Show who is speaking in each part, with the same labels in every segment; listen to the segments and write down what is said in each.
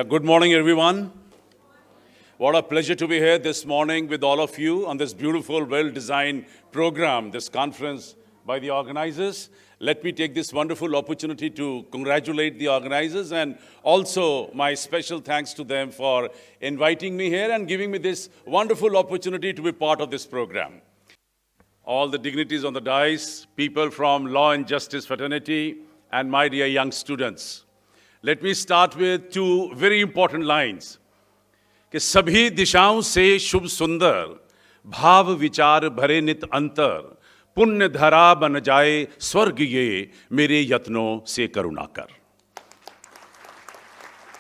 Speaker 1: Good morning, everyone. What a pleasure to be here this morning with all of you on this beautiful, well-designed program, this conference by the organizers. Let me take this wonderful opportunity to congratulate the organizers and also my special thanks to them for inviting me here and giving me this wonderful opportunity to be part of this program. All the dignitaries on the dais, people from Law and Justice fraternity, and my dear young students. Let me start with two very important lines. कि सभी दिशाओं से शुभ सुंदर भाव विचार भरे नित अंतर पुण्य धरा बन जाए स्वर्ग ये मेरे यत्नों से करुणा कर.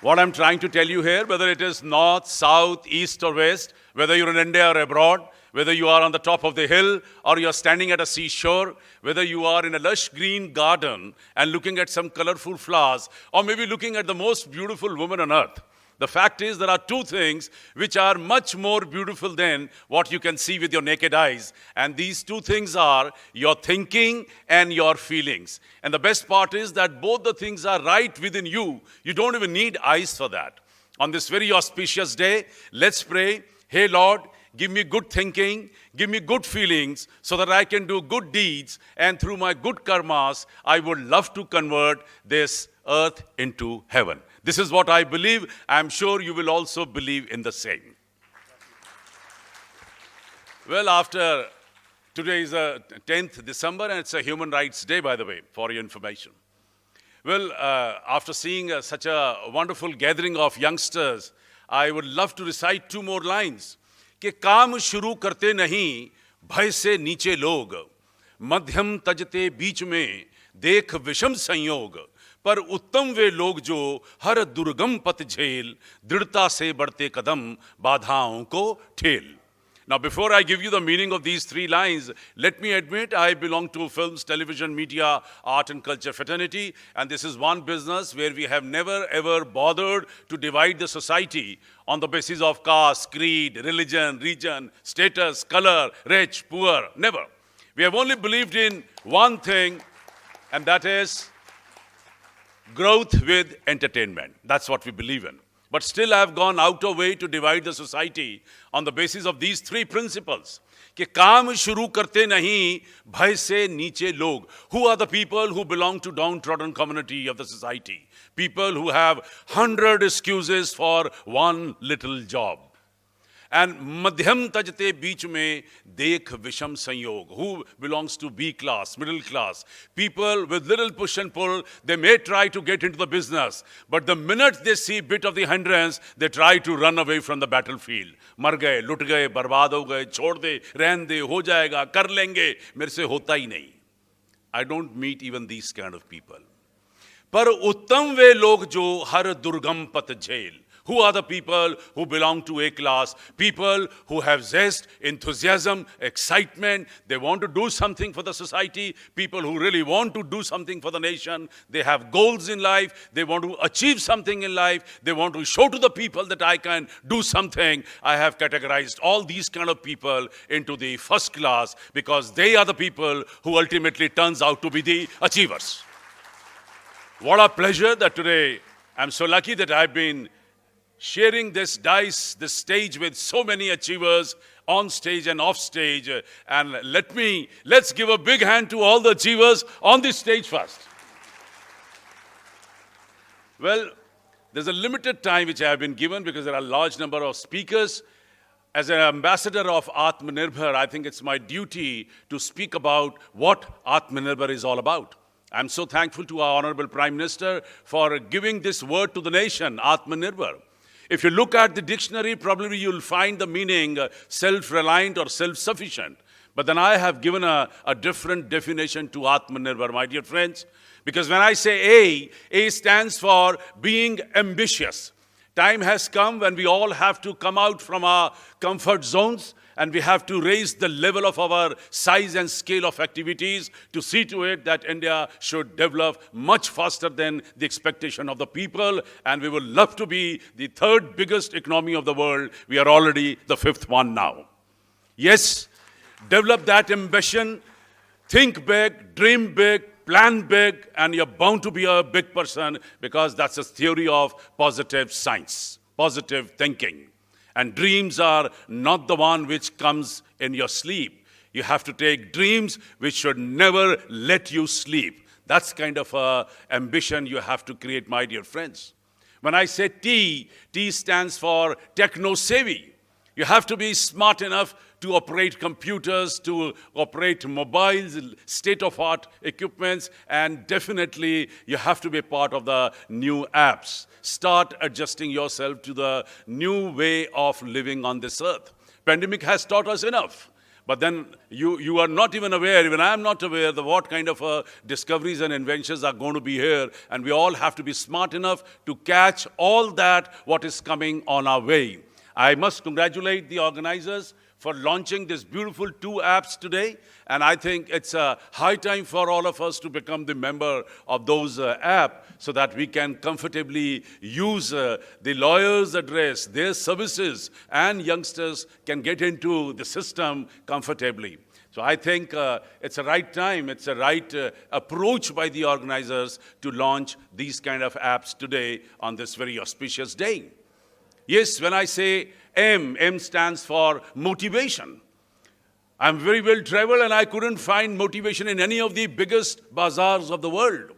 Speaker 1: What I'm trying to tell you here, whether it is north, south, east or west, whether you're in India or abroad, whether you are on the top of the hill or you're standing at a seashore, whether you are in a lush green garden and looking at some colorful flowers, or maybe looking at the most beautiful woman on earth. The fact is there are two things which are much more beautiful than what you can see with your naked eyes. And these two things are your thinking and your feelings. And the best part is that both the things are right within you. You don't even need eyes for that. On this very auspicious day, let's pray, hey Lord, give me good thinking, give me good feelings so that I can do good deeds. And through my good karmas, I would love to convert this earth into heaven. This is what I believe. I'm sure you will also believe in the same. Well, after today is the 10th December, and it's a Human Rights Day, by the way, for your information. Well, after seeing such a wonderful gathering of youngsters, I would love to recite two more lines. कि काम शुरू करते नहीं भय से नीचे लोग मध्यम तजते बीच में देख विषम संयोग पर उत्तम वे लोग जो हर दुर्गम पथ झेल दृढ़ता से बढ़ते कदम बाधाओं को ठेल. Now, before I give you the meaning of these three lines, let me admit I belong to films, television, media, art and culture fraternity, and this is one business where we have never ever bothered to divide the society on the basis of caste, creed, religion, region, status, color, rich, poor, never. We have only believed in one thing, and that is growth with entertainment. That's what we believe in. But still I have gone out of way to divide the society on the basis of these three principles. कि काम शुरू करते नहीं भय से नीचे लोग. Who are the people who belong to downtrodden community of the society? People who have 100 excuses for one little job. And madhyam tajte beech mein dekh visham sanyog. Who belongs to B class, middle class? People with little push and pull, they may try to get into the business, but the minute they see bit of the hindrance, they try to run away from the battlefield. Mar gaye, lut gaye, barbad ho gaye, chhod de, rehn de, ho jayega, kar lenge, mere se hota hi nahi. I don't meet even these kind of people. Par uttam ve log jo har durgam pat jhel. Who are the people who belong to A class? People who have zest, enthusiasm, excitement. They want to do something for the society. People who really want to do something for the nation. They have goals in life. They want to achieve something in life. They want to show to the people that I can do something. I have categorized all these kind of people into the first class because they are the people who ultimately turns out to be the achievers. What a pleasure that today I'm so lucky that I've been sharing this stage with so many achievers on stage and off stage. And let's give a big hand to all the achievers on this stage first. Well, there's a limited time which I have been given because there are a large number of speakers. As an ambassador of Atmanirbhar, I think it's my duty to speak about what Atmanirbhar is all about. I'm so thankful to our Honorable Prime Minister for giving this word to the nation, Atmanirbhar. If you look at the dictionary, probably you'll find the meaning self-reliant or self-sufficient. But then I have given a different definition to Atmanirbhar, my dear friends. Because when I say A stands for being ambitious. Time has come when we all have to come out from our comfort zones and we have to raise the level of our size and scale of activities to see to it that India should develop much faster than the expectation of the people. And we will love to be the third biggest economy of the world. We are already the fifth one now. Yes, develop that ambition, think big, dream big, plan big, and you're bound to be a big person, because that's a theory of positive science, positive thinking. And dreams are not the one which comes in your sleep. You have to take dreams which should never let you sleep. That's kind of a ambition you have to create, my dear friends. When I say T, T stands for techno-savvy. You have to be smart enough to operate computers, to operate mobiles, state-of-art equipments, and definitely you have to be part of the new apps. Start adjusting yourself to the new way of living on this earth. Pandemic has taught us enough. But then you are not even aware, even I am not aware of what kind of discoveries and inventions are going to be here. And we all have to be smart enough to catch all that what is coming on our way. I must congratulate the organizers for launching these beautiful 2 apps today. And I think it's a high time for all of us to become the member of those apps, so that we can comfortably use the lawyer's address, their services, and youngsters can get into the system comfortably. So I think it's a right time, it's a right approach by the organizers to launch these kind of apps today on this very auspicious day. Yes, when I say M, M stands for motivation. I'm very well traveled and I couldn't find motivation in any of the biggest bazaars of the world.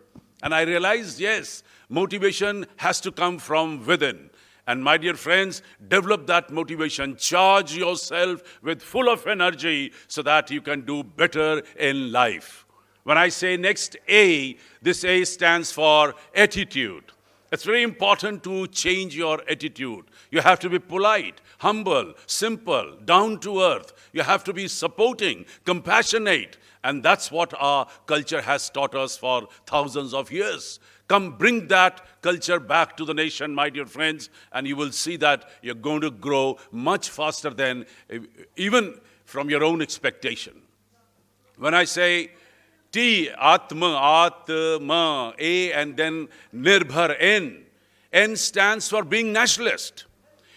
Speaker 1: And I realized, yes, motivation has to come from within. And my dear friends, develop that motivation. Charge yourself with full of energy so that you can do better in life. When I say next A, this A stands for attitude. It's very important to change your attitude. You have to be polite, humble, simple, down to earth. You have to be supporting, compassionate. And that's what our culture has taught us for thousands of years. Come bring that culture back to the nation, my dear friends, and you will see that you're going to grow much faster than even from your own expectation. When I say T, Atma, A, and then Nirbhar, N. N stands for being nationalist.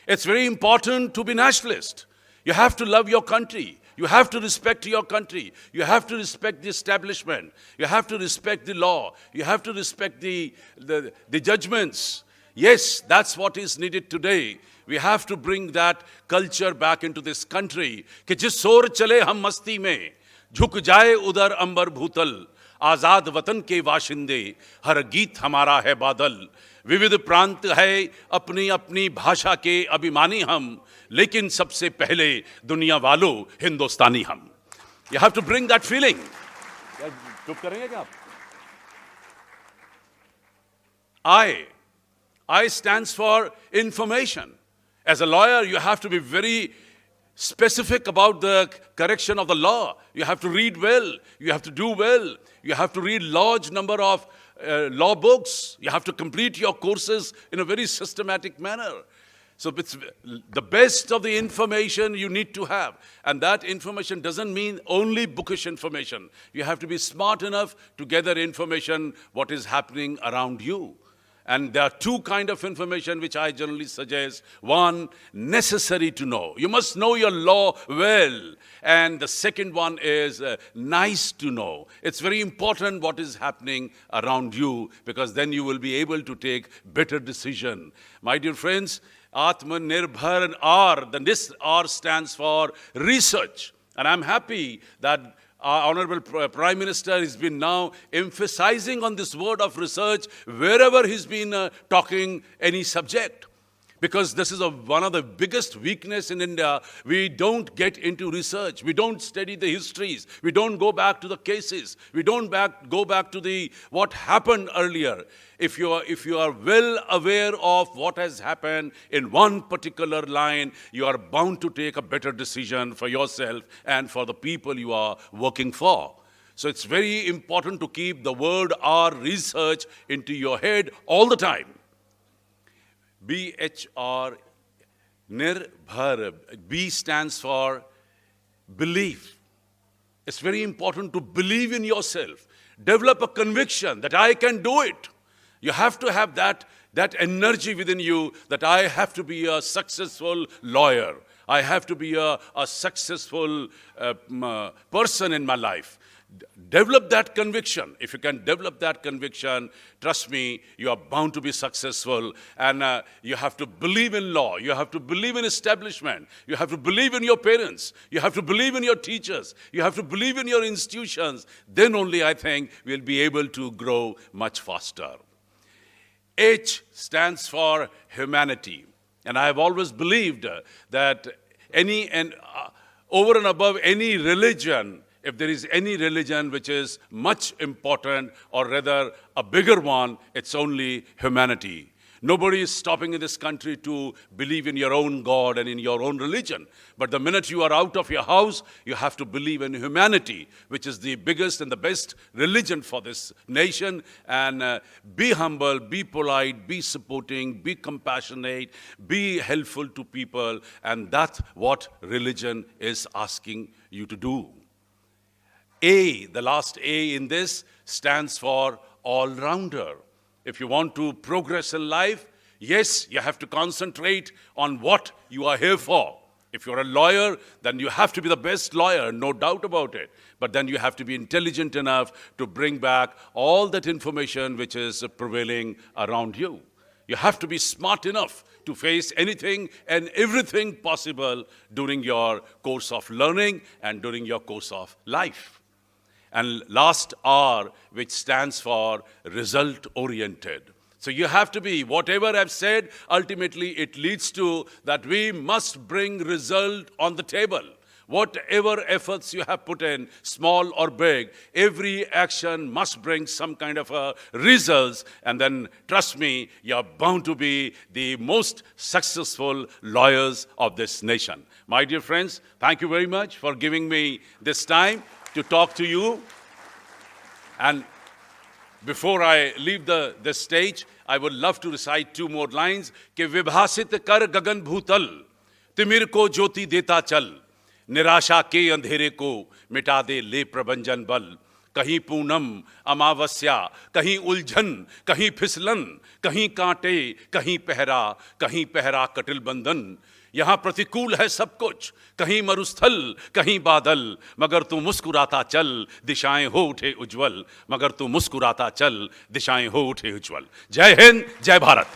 Speaker 1: It's very important to be nationalist. You have to love your country. You have to respect your country. You have to respect the establishment. You have to respect the law. You have to respect the judgments. Yes, that's what is needed today. We have to bring that culture back into this country. कि जिस ओर चले हम मस्ती में, झुक जाए उधर अंबर भूतल, आजाद वतन के वाशिंदे, हर गीत हमारा है बादल, विविध प्रांत है अपनी अपनी भाषा के अभिमानी हम, लेकिन सबसे पहले दुनिया वालों हिंदुस्तानी हम. You have to bring that feeling. चुप करेंगे क्या आप? I stands for information. As a lawyer, you have to be very specific about the correction of the law. You have to read well. You have to do well. You have to read large number of law books. You have to complete your courses in a very systematic manner. So it's the best of the information you need to have. And that information doesn't mean only bookish information. You have to be smart enough to gather information, what is happening around you. And there are 2 kinds of information which I generally suggest. One, necessary to know. You must know your law well. And the second one is nice to know. It's very important what is happening around you, because then you will be able to take better decision. My dear friends, Atmanirbhar R, this R stands for research. And I'm happy that our Honorable Prime Minister has been now emphasizing on this word of research wherever he's been talking any subject. Because this is one of the biggest weakness in India. We don't get into research. We don't study the histories. We don't go back to the cases. We don't go back to what happened earlier. If you are well aware of what has happened in one particular line, you are bound to take a better decision for yourself and for the people you are working for. So it's very important to keep the word R, research, into your head all the time. BHR, Nirbhar. B stands for belief. It's very important to believe in yourself. Develop a conviction that I can do it. You have to have that energy within you that I have to be a successful lawyer. I have to be a successful person in my life. Develop that conviction. If you can develop that conviction, trust me, you are bound to be successful. And you have to believe in law. You have to believe in establishment. You have to believe in your parents. You have to believe in your teachers. You have to believe in your institutions. Then only, I think, we'll be able to grow much faster. H stands for humanity. And I have always believed that over and above any religion, if there is any religion which is much important, or rather a bigger one, it's only humanity. Nobody is stopping in this country to believe in your own God and in your own religion. But the minute you are out of your house, you have to believe in humanity, which is the biggest and the best religion for this nation. And be humble, be polite, be supporting, be compassionate, be helpful to people. And that's what religion is asking you to do. A, the last A in this, stands for all-rounder. If you want to progress in life, yes, you have to concentrate on what you are here for. If you're a lawyer, then you have to be the best lawyer, no doubt about it. But then you have to be intelligent enough to bring back all that information which is prevailing around you. You have to be smart enough to face anything and everything possible during your course of learning and during your course of life. And last R, which stands for result-oriented. So you have to be, whatever I've said, ultimately it leads to that we must bring result on the table. Whatever efforts you have put in, small or big, every action must bring some kind of a results. And then, trust me, you're bound to be the most successful lawyers of this nation. My dear friends, thank you very much for giving me this time to talk to you. And before I leave the stage, I would love to recite two more lines. कि विभासित कर गगन भूतल, तिमिर को ज्योति देता चल, निराशा के अंधेरे को मिटा दे ले प्रभंजन बल. कहीं पूनम अमावस्या, कहीं उलझन, कहीं फिसलन, कहीं कांटे, कहीं पहरा कटिल बंधन. यहाँ प्रतिकूल है सब कुछ, कहीं मरुस्थल, कहीं बादल, मगर तू मुस्कुराता चल, दिशाएं हो उठे उज्जवल. मगर तू मुस्कुराता चल, दिशाएं हो उठे उज्जवल. जय हिंद, जय भारत.